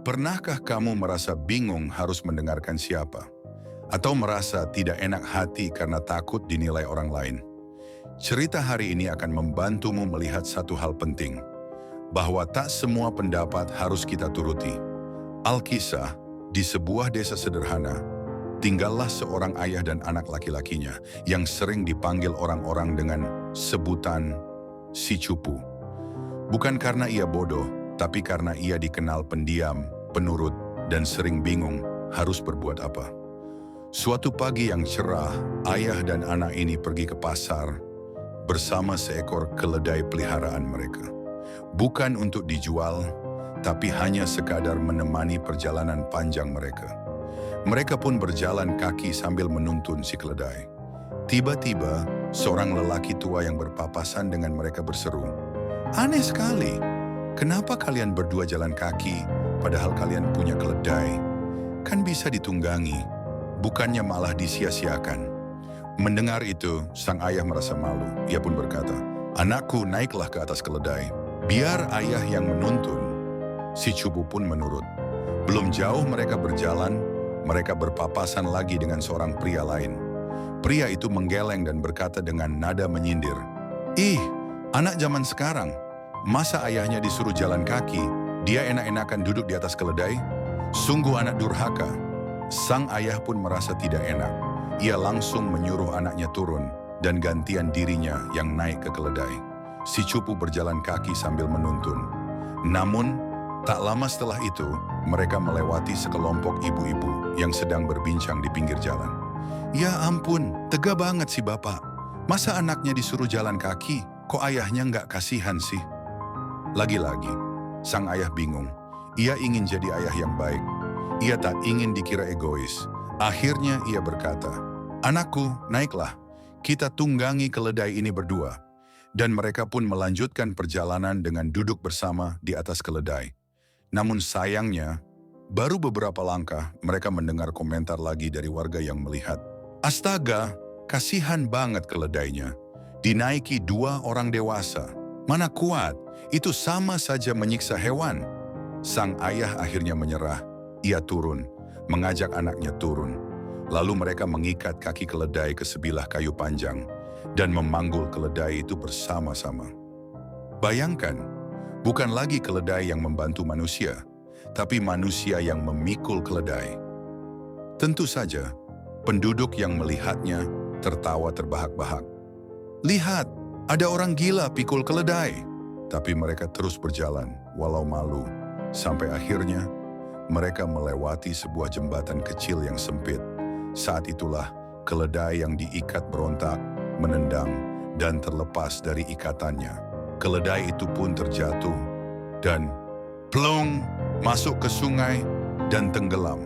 Pernahkah kamu merasa bingung harus mendengarkan siapa? Atau merasa tidak enak hati karena takut dinilai orang lain? Cerita hari ini akan membantumu melihat satu hal penting, bahwa tak semua pendapat harus kita turuti. Alkisah, di sebuah desa sederhana, tinggallah seorang ayah dan anak laki-lakinya yang sering dipanggil orang-orang dengan sebutan si cupu. Bukan karena ia bodoh, tapi karena ia dikenal pendiam, penurut, dan sering bingung harus berbuat apa. Suatu pagi yang cerah, ayah dan anak ini pergi ke pasar bersama seekor keledai peliharaan mereka. Bukan untuk dijual, tapi hanya sekadar menemani perjalanan panjang mereka. Mereka pun berjalan kaki sambil menuntun si keledai. Tiba-tiba, seorang lelaki tua yang berpapasan dengan mereka berseru, "Aneh sekali, kenapa kalian berdua jalan kaki, padahal kalian punya keledai? Kan bisa ditunggangi, bukannya malah disia-siakan." Mendengar itu, sang ayah merasa malu. Ia pun berkata, "Anakku, naiklah ke atas keledai. Biar ayah yang menuntun." Si cupu pun menurut. Belum jauh mereka berjalan, mereka berpapasan lagi dengan seorang pria lain. Pria itu menggeleng dan berkata dengan nada menyindir, "Ih, anak zaman sekarang, masa ayahnya disuruh jalan kaki, dia enak-enakan duduk di atas keledai? Sungguh anak durhaka." Sang ayah pun merasa tidak enak. Ia langsung menyuruh anaknya turun dan gantian dirinya yang naik ke keledai. Si cupu berjalan kaki sambil menuntun. Namun, tak lama setelah itu, mereka melewati sekelompok ibu-ibu yang sedang berbincang di pinggir jalan. "Ya ampun, tega banget si bapak. Masa anaknya disuruh jalan kaki, kok ayahnya nggak kasihan sih?" Lagi-lagi, sang ayah bingung. Ia ingin jadi ayah yang baik. Ia tak ingin dikira egois. Akhirnya ia berkata, "Anakku, naiklah. Kita tunggangi keledai ini berdua." Dan mereka pun melanjutkan perjalanan dengan duduk bersama di atas keledai. Namun sayangnya, baru beberapa langkah mereka mendengar komentar lagi dari warga yang melihat. "Astaga, kasihan banget keledainya. Dinaiki 2 orang dewasa. Mana kuat, itu sama saja menyiksa hewan." Sang ayah akhirnya menyerah. Ia turun, mengajak anaknya turun. Lalu mereka mengikat kaki keledai ke sebilah kayu panjang dan memanggul keledai itu bersama-sama. Bayangkan, bukan lagi keledai yang membantu manusia, tapi manusia yang memikul keledai. Tentu saja, penduduk yang melihatnya tertawa terbahak-bahak. "Lihat, ada orang gila pikul keledai." Tapi mereka terus berjalan, walau malu, sampai akhirnya mereka melewati sebuah jembatan kecil yang sempit. Saat itulah keledai yang diikat berontak, menendang, dan terlepas dari ikatannya. Keledai itu pun terjatuh dan plong masuk ke sungai dan tenggelam.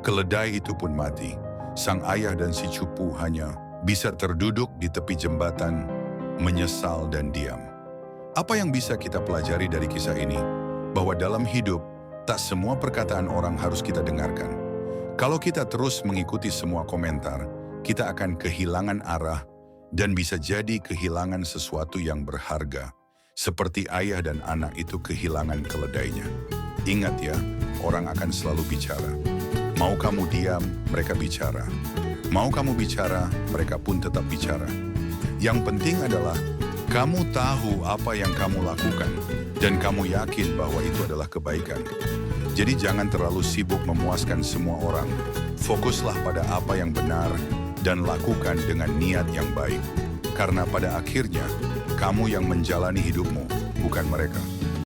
Keledai itu pun mati. Sang ayah dan si cupu hanya bisa terduduk di tepi jembatan, menyesal dan diam. Apa yang bisa kita pelajari dari kisah ini? Bahwa dalam hidup, tak semua perkataan orang harus kita dengarkan. Kalau kita terus mengikuti semua komentar, kita akan kehilangan arah dan bisa jadi kehilangan sesuatu yang berharga. Seperti ayah dan anak itu kehilangan keledainya. Ingat ya, orang akan selalu bicara. Mau kamu diam, mereka bicara. Mau kamu bicara, mereka pun tetap bicara. Yang penting adalah kamu tahu apa yang kamu lakukan dan kamu yakin bahwa itu adalah kebaikan. Jadi jangan terlalu sibuk memuaskan semua orang. Fokuslah pada apa yang benar dan lakukan dengan niat yang baik. Karena pada akhirnya, kamu yang menjalani hidupmu, bukan mereka.